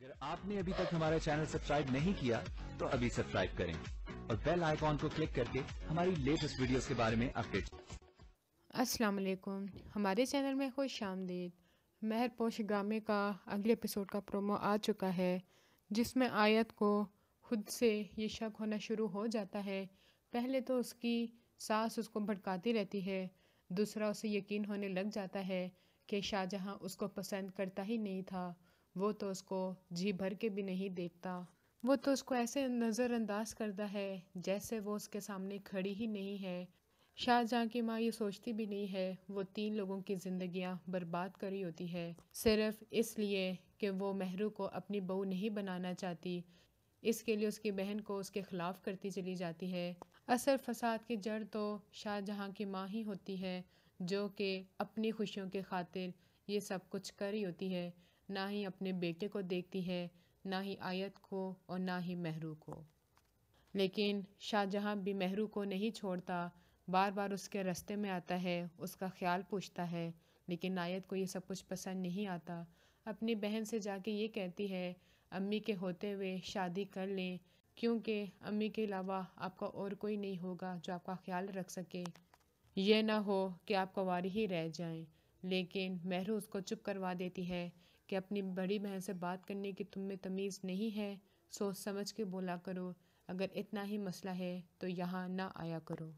अगर आपने अभी तक हमारा चैनल सब्सक्राइब नहीं किया तो अभी सब्सक्राइब करें और बेल आइकॉन को क्लिक करके हमारी लेटेस्ट वीडियोस के बारे में अपडेट। अस्सलाम वालेकुम, हमारे चैनल में खुश आमदीद। महरपोश ड्रामे का अगले एपिसोड का प्रोमो आ चुका है, जिसमें आयत को खुद से ये शक होना शुरू हो जाता है। पहले तो उसकी सास उसको भड़काती रहती है, दूसरा उसे यकीन होने लग जाता है कि शाहजहां उसको पसंद करता ही नहीं था। वो तो उसको जी भर के भी नहीं देखता, वो तो उसको ऐसे नज़रअंदाज करता है जैसे वो उसके सामने खड़ी ही नहीं है। शाहजहां की माँ ये सोचती भी नहीं है वो 3 लोगों की ज़िंदगियां बर्बाद करी होती है, सिर्फ इसलिए कि वो महरू को अपनी बहू नहीं बनाना चाहती। इसके लिए उसकी बहन को उसके ख़िलाफ़ करती चली जाती है। असल फसाद की जड़ तो शाहजहां की माँ ही होती है, जो कि अपनी खुशियों के खातिर ये सब कुछ कर रही होती है। ना ही अपने बेटे को देखती है, ना ही आयत को और ना ही महरू को। लेकिन शाहजहां भी महरू को नहीं छोड़ता, बार बार उसके रास्ते में आता है, उसका ख्याल पूछता है। लेकिन आयत को ये सब कुछ पसंद नहीं आता। अपनी बहन से जाके ये कहती है अम्मी के होते हुए शादी कर लें, क्योंकि अम्मी के अलावा आपका और कोई नहीं होगा जो आपका ख्याल रख सके। ये ना हो कि आप कुंवारी ही रह जाएं। लेकिन महरू उसको चुप करवा देती है कि अपनी बड़ी बहन से बात करने की तुम में तमीज़ नहीं है, सोच समझ के बोला करो। अगर इतना ही मसला है तो यहाँ ना आया करो।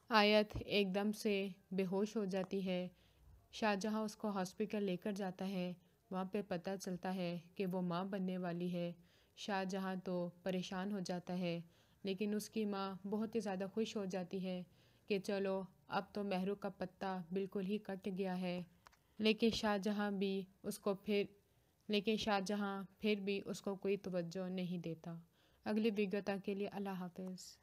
आयत एकदम से बेहोश हो जाती है। शाहजहां उसको हॉस्पिटल लेकर जाता है। वहाँ पे पता चलता है कि वो माँ बनने वाली है। शाहजहां तो परेशान हो जाता है, लेकिन उसकी माँ बहुत ही ज़्यादा खुश हो जाती है कि चलो अब तो महरू का पत्ता बिल्कुल ही कट गया है। लेकिन शाहजहां फिर भी उसको कोई तवज्जो नहीं देता। अगली विज्ञता के लिए अल्लाह हाफ़िज़।